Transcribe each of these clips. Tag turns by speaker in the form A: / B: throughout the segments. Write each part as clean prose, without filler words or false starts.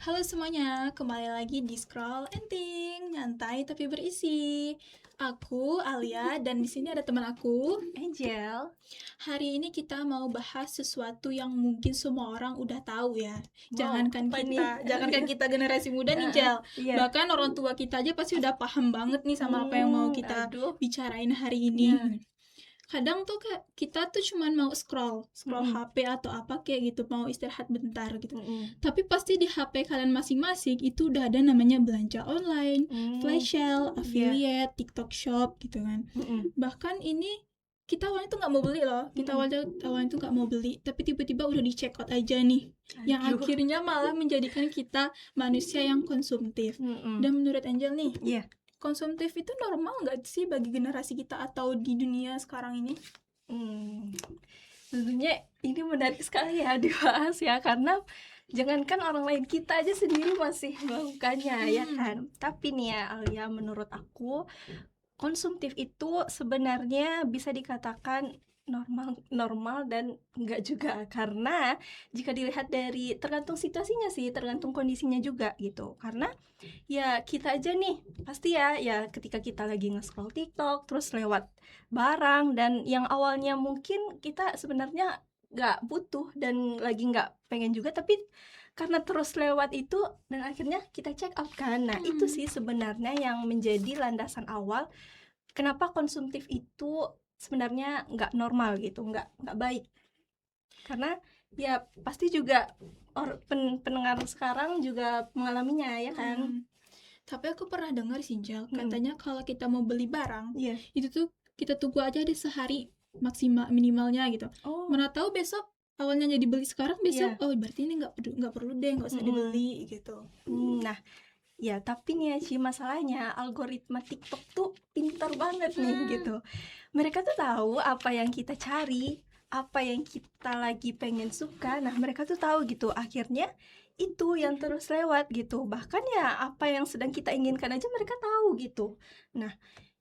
A: Halo semuanya, kembali lagi di Scroll Enting, nyantai tapi berisi. Aku Alia dan di sini ada teman aku.
B: Angel.
A: Hari ini kita mau bahas sesuatu yang mungkin semua orang udah tahu ya.
B: Wow,
A: Jangankan
B: apa nih?
A: kita generasi muda nih, Jel.
B: Iya.
A: Bahkan orang tua kita aja pasti udah paham banget nih sama apa yang mau kita
B: Aduh.
A: bicarain hari ini.
B: Iya.
A: Kadang tuh kita tuh cuman mau scroll
B: Mm-mm.
A: HP atau apa kayak gitu, mau istirahat bentar gitu.
B: Mm-mm.
A: Tapi pasti di HP kalian masing-masing itu udah ada namanya belanja online, flash sale,
B: Iya.
A: affiliate, TikTok Shop gitu kan.
B: Mm-mm.
A: Bahkan ini kita awalnya tuh nggak mau beli loh, awalnya tuh nggak mau beli, tapi tiba-tiba udah di check out aja nih, yang
B: Aduh.
A: akhirnya malah menjadikan kita manusia yang konsumtif.
B: Mm-mm.
A: Dan menurut Angel nih,
B: Iya.
A: konsumtif itu normal nggak sih bagi generasi kita atau di dunia sekarang ini?
B: Tentunya ini menarik sekali ya dibahas ya, karena jangankan orang lain, kita aja sendiri masih melakukannya ya kan. Tapi nih ya Alia, menurut aku konsumtif itu sebenarnya bisa dikatakan normal dan enggak juga, karena jika dilihat dari tergantung situasinya sih, tergantung kondisinya juga gitu. Karena ya kita aja nih pasti ya ketika kita lagi nge-scroll TikTok terus lewat barang dan yang awalnya mungkin kita sebenarnya nggak butuh dan lagi nggak pengen juga, tapi karena terus lewat itu dan akhirnya kita check out kan. Nah itu sih sebenarnya yang menjadi landasan awal kenapa konsumtif itu sebenarnya nggak normal gitu, nggak baik. Karena ya pasti juga pendengar sekarang juga mengalaminya ya kan.
A: Tapi aku pernah dengar sih, Jal, katanya kalau kita mau beli barang,
B: Iya.
A: itu tuh kita tunggu aja deh sehari maksimal minimalnya gitu.
B: Oh.
A: Mana tahu besok awalnya jadi beli sekarang, besok
B: Iya.
A: oh berarti ini nggak perlu deh, nggak usah dibeli gitu.
B: Nah, ya tapi nih ya Ci, masalahnya algoritma TikTok tuh pintar banget nih gitu. Mereka tuh tahu apa yang kita cari, apa yang kita lagi pengen suka. Nah, mereka tuh tahu gitu. Akhirnya itu yang terus lewat gitu. Bahkan ya apa yang sedang kita inginkan aja mereka tahu gitu. Nah,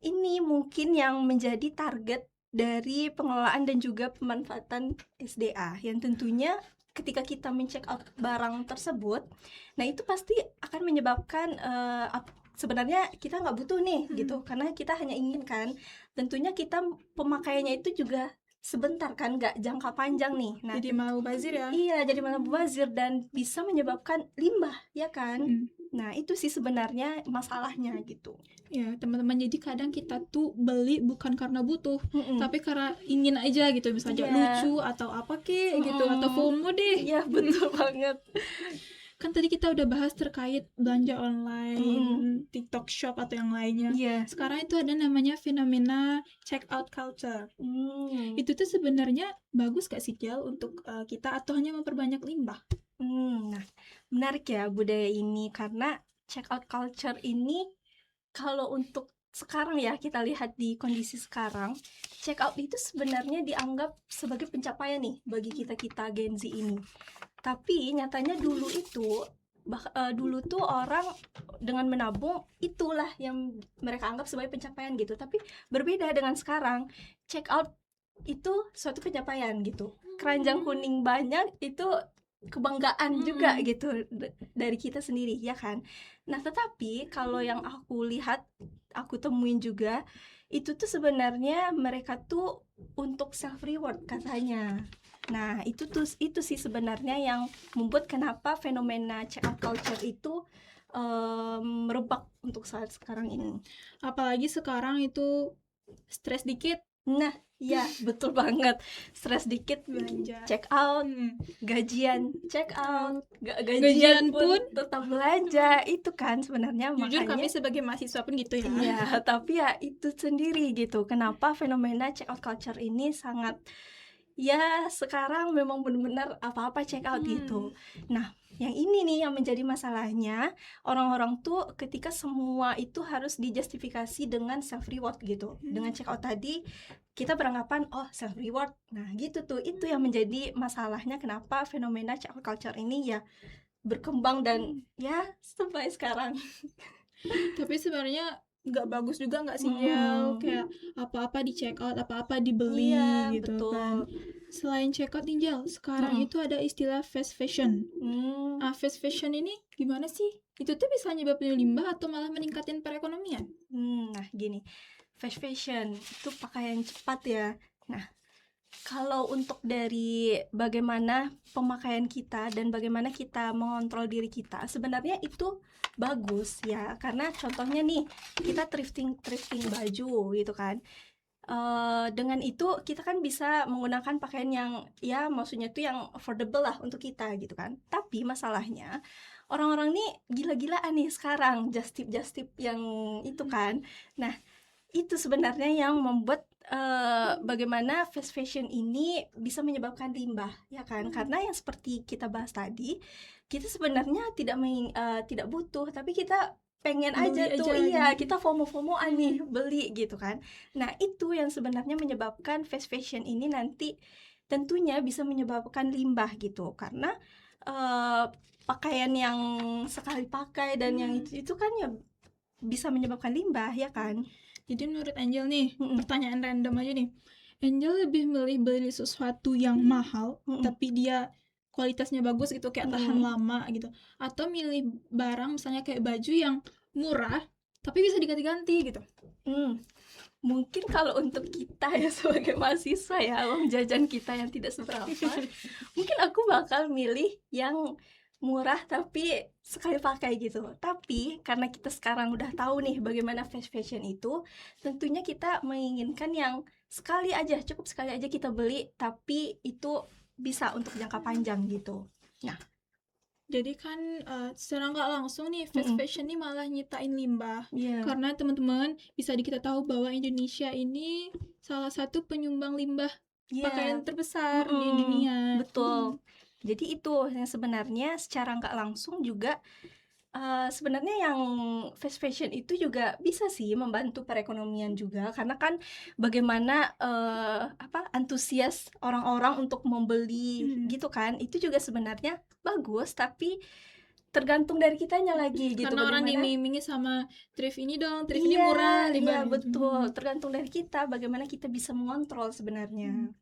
B: ini mungkin yang menjadi target dari pengelolaan dan juga pemanfaatan SDA yang tentunya ketika kita men-check out barang tersebut, nah itu pasti akan menyebabkan sebenarnya kita nggak butuh nih gitu, karena kita hanya inginkan. Tentunya kita pemakaiannya itu juga sebentar kan, nggak jangka panjang nih. Nah,
A: Jadi malah mubazir ya.
B: iya, jadi malah mubazir dan bisa menyebabkan limbah ya kan. Nah itu sih sebenarnya masalahnya gitu.
A: Ya teman-teman, jadi kadang kita tuh beli bukan karena butuh, tapi karena ingin aja gitu, misalnya lucu atau apa kek gitu, atau FOMO deh.
B: Iya betul banget.
A: Kan tadi kita udah bahas terkait belanja online, TikTok Shop atau yang lainnya. Sekarang itu ada namanya fenomena check out culture. Itu tuh sebenarnya bagus gak sih, Jel, untuk kita atau hanya memperbanyak limbah?
B: Nah, menarik ya budaya ini, karena check out culture ini kalau untuk sekarang ya kita lihat di kondisi sekarang, check out itu sebenarnya dianggap sebagai pencapaian nih bagi kita Gen Z ini. Tapi nyatanya dulu itu dulu tuh orang dengan menabung itulah yang mereka anggap sebagai pencapaian gitu. Tapi berbeda dengan sekarang, check out itu suatu pencapaian gitu. Keranjang kuning banyak itu kebanggaan juga gitu dari kita sendiri ya kan. Nah tetapi kalau yang aku lihat, aku temuin juga, itu tuh sebenarnya mereka tuh untuk self reward katanya. Nah itu sih sebenarnya yang membuat kenapa fenomena check out culture itu merebak untuk saat sekarang ini.
A: Apalagi sekarang itu stres dikit.
B: Nah iya betul banget, stres dikit
A: belanja,
B: check out, gajian check out,
A: gajian pun
B: tetap belanja. Itu kan sebenarnya
A: jujur
B: makanya
A: kami sebagai mahasiswa pun gitu ya.
B: Iya, tapi ya itu sendiri gitu, kenapa fenomena check out culture ini sangat, ya sekarang memang benar-benar apa-apa check out gitu. Nah yang ini nih yang menjadi masalahnya, orang-orang tuh ketika semua itu harus dijustifikasi dengan self reward gitu. Dengan check out tadi kita beranggapan oh self reward. Nah gitu tuh, itu yang menjadi masalahnya kenapa fenomena check out culture ini ya berkembang dan ya sampai sekarang.
A: Tapi sebenarnya nggak bagus juga nggak sih, Jel? Kayak apa-apa di check out, apa-apa dibeli gitu betul. Kan. Selain checkout Ninjal, sekarang itu ada istilah fast fashion. Fast fashion ini gimana sih? Itu tuh bisa nyebabin limbah atau malah meningkatin perekonomian?
B: Nah gini, fast fashion itu pakaian cepat ya. Nah, kalau untuk dari bagaimana pemakaian kita dan bagaimana kita mengontrol diri kita, sebenarnya itu bagus ya. Karena contohnya nih, kita thrifting baju gitu kan. Dengan itu kita kan bisa menggunakan pakaian yang ya maksudnya tuh yang affordable lah untuk kita gitu kan. Tapi masalahnya orang-orang nih gila-gilaan nih sekarang, just tip yang itu kan. Nah, itu sebenarnya yang membuat bagaimana fast fashion ini bisa menyebabkan limbah ya kan. Karena yang seperti kita bahas tadi, kita sebenarnya tidak butuh, tapi kita pengen aja tuh iya gitu. Kita FOMO-FOMOan nih beli gitu kan. Nah itu yang sebenarnya menyebabkan fast fashion ini nanti tentunya bisa menyebabkan limbah gitu. Karena pakaian yang sekali pakai dan yang itu kan ya bisa menyebabkan limbah ya kan.
A: Jadi menurut Angel nih, pertanyaan random aja nih, Angel lebih milih beli sesuatu yang mahal tapi dia kualitasnya bagus gitu, kayak tahan lama gitu, atau milih barang misalnya kayak baju yang murah tapi bisa diganti-ganti gitu?
B: Mungkin kalau untuk kita ya sebagai mahasiswa ya, uang jajan kita yang tidak seberapa, mungkin aku bakal milih yang murah tapi sekali pakai gitu. Tapi karena kita sekarang udah tahu nih bagaimana fast fashion itu, tentunya kita menginginkan yang cukup sekali aja kita beli, tapi itu bisa untuk jangka panjang gitu. Nah,
A: jadi kan secara nggak langsung nih fast fashion ini malah nyitain limbah. Karena teman-teman bisa kita tahu bahwa Indonesia ini salah satu penyumbang limbah pakaian terbesar di dunia.
B: Betul. Jadi itu yang sebenarnya secara nggak langsung juga sebenarnya yang fast fashion itu juga bisa sih membantu perekonomian juga, karena kan bagaimana antusias orang-orang untuk membeli gitu kan, itu juga sebenarnya bagus, tapi tergantung dari kitanya lagi gitu.
A: Karena orang diiming-imingi sama thrift ini dong, thrift ini murah,
B: iya betul, tergantung dari kita bagaimana kita bisa mengontrol sebenarnya.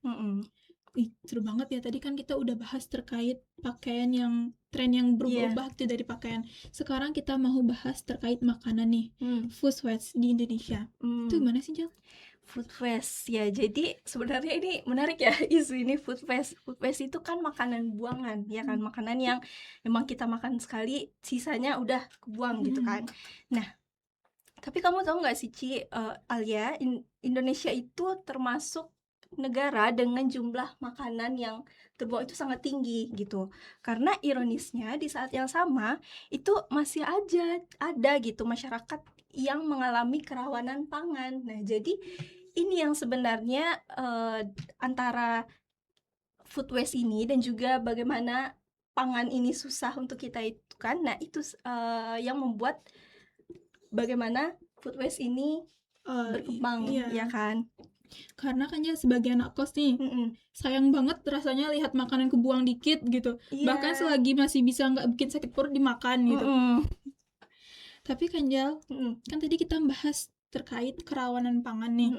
A: Seru banget ya, tadi kan kita udah bahas terkait pakaian yang tren yang berubah gitu dari pakaian. Sekarang kita mau bahas terkait makanan nih, food waste di Indonesia. Itu gimana sih, Jel?
B: Food waste ya, jadi sebenarnya ini menarik ya isu ini food waste. Food waste itu kan makanan buangan ya kan, makanan yang memang kita makan sekali sisanya udah kebuang gitu kan. Nah, tapi kamu tahu nggak sih Ci, Alia, Indonesia itu termasuk negara dengan jumlah makanan yang terbuang itu sangat tinggi gitu. Karena ironisnya di saat yang sama itu masih aja ada gitu masyarakat yang mengalami kerawanan pangan. Nah, jadi ini yang sebenarnya antara food waste ini dan juga bagaimana pangan ini susah untuk kita itu kan. Nah, itu yang membuat bagaimana food waste ini berkembang ya kan.
A: Karena kan ya sebagai anak kos nih, sayang banget rasanya lihat makanan kebuang dikit gitu. Bahkan selagi masih bisa nggak bikin sakit perut dimakan gitu. Tapi kan Jal, kan tadi kita bahas terkait kerawanan pangan nih.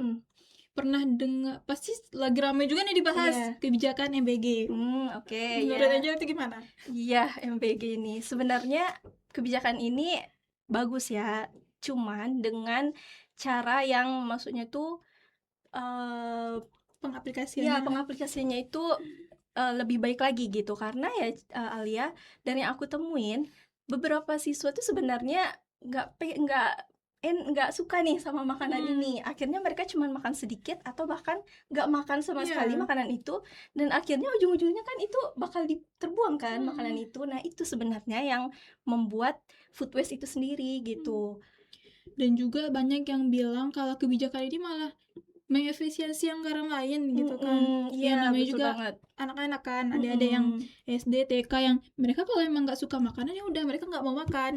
A: Pernah dengar, pasti lagi ramai juga nih dibahas kebijakan MBG. Menurut Angel itu gimana?
B: Iya, MBG ini sebenarnya kebijakan ini bagus ya, cuman dengan cara yang maksudnya tuh pengaplikasiannya itu lebih baik lagi gitu. Karena ya Alia, dari yang aku temuin beberapa siswa tuh sebenarnya nggak suka nih sama makanan ini. Akhirnya mereka cuma makan sedikit atau bahkan nggak makan sama sekali makanan itu, dan akhirnya ujung-ujungnya kan itu bakal terbuang kan makanan itu. Nah, itu sebenarnya yang membuat food waste itu sendiri gitu.
A: Dan juga banyak yang bilang kalau kebijakan ini malah mengefisiensi anggaran lain gitu kan. Namanya juga anak-anak kan, ada yang SD, TK yang mereka kalau emang nggak suka makanan ya udah mereka nggak mau makan.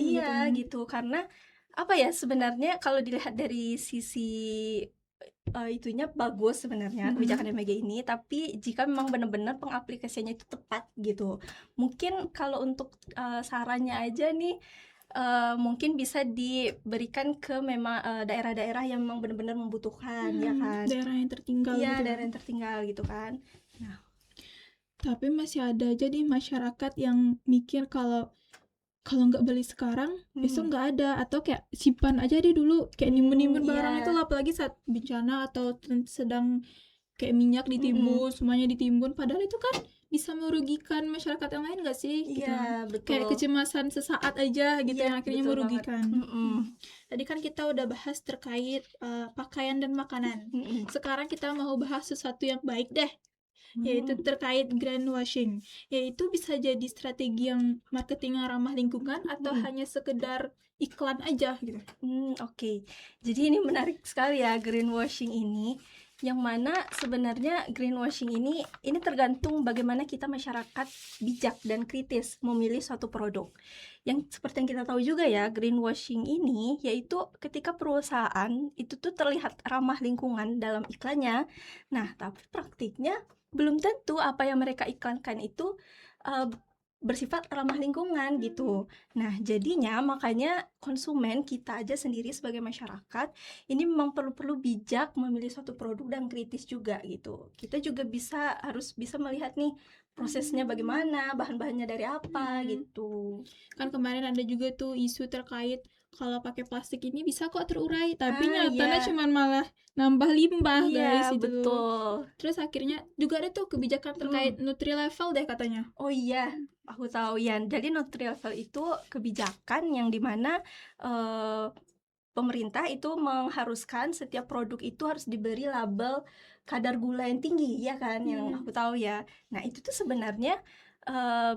B: Gitu. Karena apa ya, sebenarnya kalau dilihat dari sisi itunya bagus sebenarnya kebijakan MBG ini, tapi jika memang benar-benar pengaplikasiannya itu tepat gitu. Mungkin kalau untuk sarannya aja nih, mungkin bisa diberikan ke memang daerah-daerah yang memang benar-benar membutuhkan ya kan,
A: daerah yang tertinggal
B: daerah yang tertinggal gitu kan. Nah,
A: Tapi masih ada aja di masyarakat yang mikir kalau nggak beli sekarang besok nggak ada, atau kayak simpan aja deh dulu, kayak nimbun barang itu lah, apalagi saat bencana atau sedang kayak minyak ditimbun, semuanya ditimbun, padahal itu kan bisa merugikan masyarakat yang lain nggak sih? Gitu.
B: Betul.
A: Kayak kecemasan sesaat aja gitu yang akhirnya merugikan. Tadi kan kita udah bahas terkait pakaian dan makanan. Sekarang kita mau bahas sesuatu yang baik deh, yaitu terkait greenwashing, yaitu bisa jadi strategi yang marketing yang ramah lingkungan atau hanya sekedar iklan aja gitu.
B: Oke. Jadi ini menarik sekali ya greenwashing ini, yang mana sebenarnya greenwashing ini tergantung bagaimana kita masyarakat bijak dan kritis memilih suatu produk. Yang seperti yang kita tahu juga ya, greenwashing ini yaitu ketika perusahaan itu tuh terlihat ramah lingkungan dalam iklannya. Nah, tapi praktiknya belum tentu apa yang mereka iklankan itu bersifat ramah lingkungan gitu. Nah, jadinya makanya konsumen kita aja sendiri sebagai masyarakat ini memang perlu bijak memilih suatu produk dan kritis juga gitu. Kita juga harus bisa melihat nih prosesnya bagaimana, bahan-bahannya dari apa gitu.
A: Kan kemarin ada juga tuh isu terkait kalau pakai plastik ini bisa kok terurai, tapi nyatanya cuman malah nambah limbah, guys, itu.
B: Betul.
A: Terus akhirnya juga ada tuh kebijakan terkait Nutri-Level deh katanya.
B: Oh iya, aku tahu ya. Jadi Nutri-Level itu kebijakan yang dimana pemerintah itu mengharuskan setiap produk itu harus diberi label kadar gula yang tinggi, ya kan? Yang aku tahu ya. Nah, itu tuh sebenarnya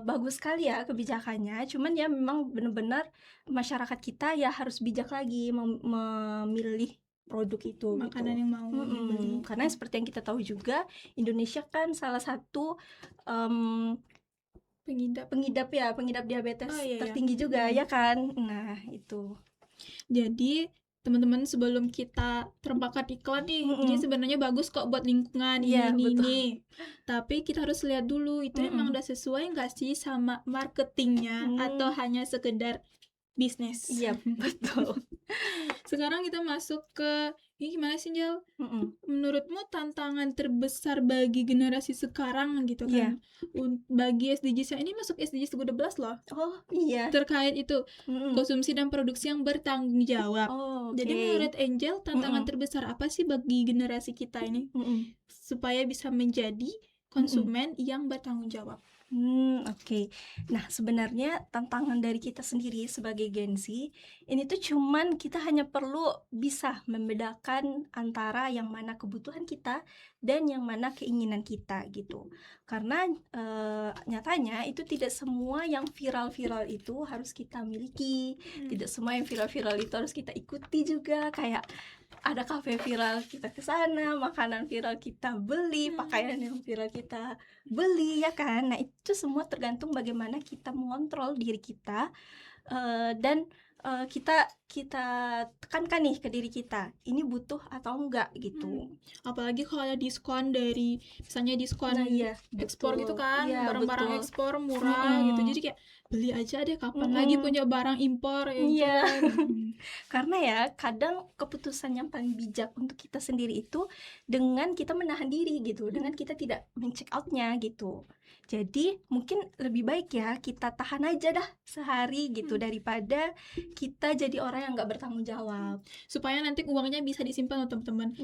B: bagus sekali ya kebijakannya, cuman ya memang benar-benar masyarakat kita ya harus bijak lagi memilih produk itu,
A: makanan
B: gitu.
A: yang mau dibeli.
B: Karena seperti yang kita tahu juga, Indonesia kan salah satu pengidap diabetes tertinggi juga, ya kan? Nah, itu.
A: Jadi teman-teman, sebelum kita terbakar iklan nih, ini sebenarnya bagus kok buat lingkungan, ini. Tapi kita harus lihat dulu itu emang udah sesuai nggak sih sama marketingnya atau hanya sekedar bisnis.
B: Iya, betul.
A: Sekarang kita masuk ke ini gimana sih, Jel? Menurutmu tantangan terbesar bagi generasi sekarang gitu kan? Bagi SDGs yang ini masuk SDGs 12 loh.
B: Oh iya.
A: Terkait itu konsumsi dan produksi yang bertanggung jawab. Jadi menurut Angel, tantangan terbesar apa sih bagi generasi kita ini supaya bisa menjadi konsumen yang bertanggung jawab?
B: Oke. Nah, sebenarnya tantangan dari kita sendiri sebagai Gen Z ini tuh cuman kita hanya perlu bisa membedakan antara yang mana kebutuhan kita dan yang mana keinginan kita gitu. Karena nyatanya itu tidak semua yang viral-viral itu harus kita miliki, tidak semua yang viral-viral itu harus kita ikuti juga. Kayak ada kafe viral kita ke sana, makanan viral kita beli, pakaian yang viral kita beli, ya kan? Nah, itu semua tergantung bagaimana kita mengontrol diri kita dan kita tekankan nih ke diri kita, ini butuh atau enggak gitu.
A: Apalagi kalau ada diskon dari misalnya diskon ekspor gitu kan, barang-barang ekspor murah gitu. Jadi kayak beli aja deh, kapan lagi punya barang impor ya.
B: Karena ya kadang keputusan yang paling bijak untuk kita sendiri itu dengan kita menahan diri gitu, dengan kita tidak men-check out-nya gitu. Jadi mungkin lebih baik ya kita tahan aja dah sehari gitu daripada kita jadi orang yang nggak bertanggung jawab.
A: Supaya nanti uangnya bisa disimpan loh teman-teman.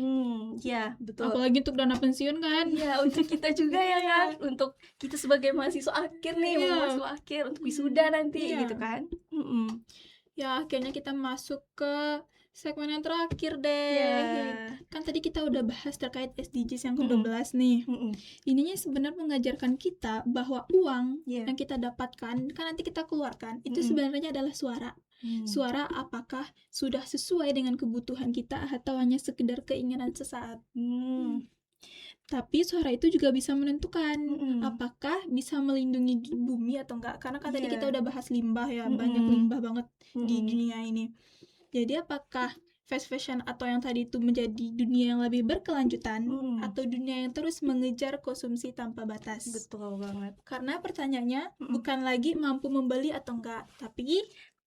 B: Ya betul.
A: Apalagi untuk dana pensiun kan.
B: Ya untuk kita juga ya kan. Untuk kita sebagai mahasiswa akhir nih, mahasiswa akhir untuk wisuda nanti gitu kan.
A: Ya akhirnya kita masuk ke segmen yang terakhir deh. Kan tadi kita udah bahas terkait SDGs yang ke-12 nih. Ininya sebenarnya mengajarkan kita bahwa uang yang kita dapatkan, kan nanti kita keluarkan, itu sebenarnya adalah suara. Suara apakah sudah sesuai dengan kebutuhan kita atau hanya sekedar keinginan sesaat. Tapi suara itu juga bisa menentukan apakah bisa melindungi bumi atau enggak. Karena kan tadi kita udah bahas limbah ya, banyak limbah banget di dunia ini. Jadi apakah fast fashion atau yang tadi itu menjadi dunia yang lebih berkelanjutan atau dunia yang terus mengejar konsumsi tanpa batas?
B: Betul banget.
A: Karena pertanyaannya bukan lagi mampu membeli atau enggak, tapi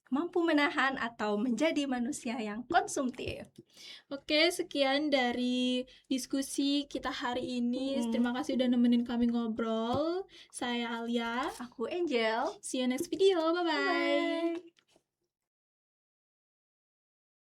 B: mampu menahan atau menjadi manusia yang konsumtif.
A: Oke, sekian dari diskusi kita hari ini. Terima kasih udah nemenin kami ngobrol. Saya Alia.
B: Aku Angel.
A: See you next video. Bye-bye.